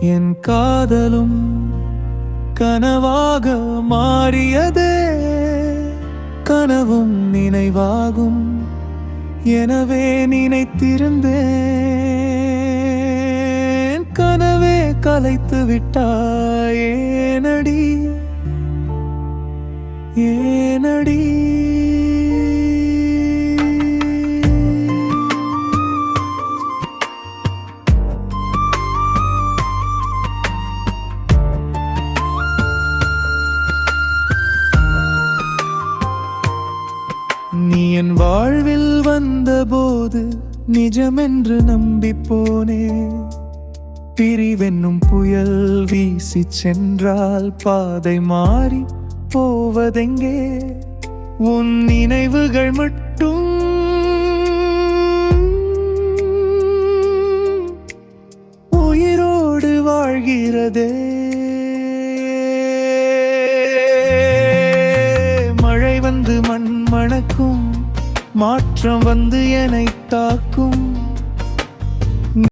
என் காதலும் கனவாக மாறியதே, கனவும் நினைவாகும் எனவே நினைத்திருந்தேன். கனவே கலைத்து விட்டாய் ஏனடி ஏனடி. நீ என் வாழ்வில் வந்தபோது நிஜமென்று நம்பி போனே. பிரிவென்னும் புயல் வீசி சென்றால் பாதை மாறி போவதெங்கே? உன் நினைவுகள் மட்டும் உயிரோடு வாழ்கிறதே. மழை வந்து மண் மணக்கும், மாற்றம் வந்து என்னை தாக்கும்.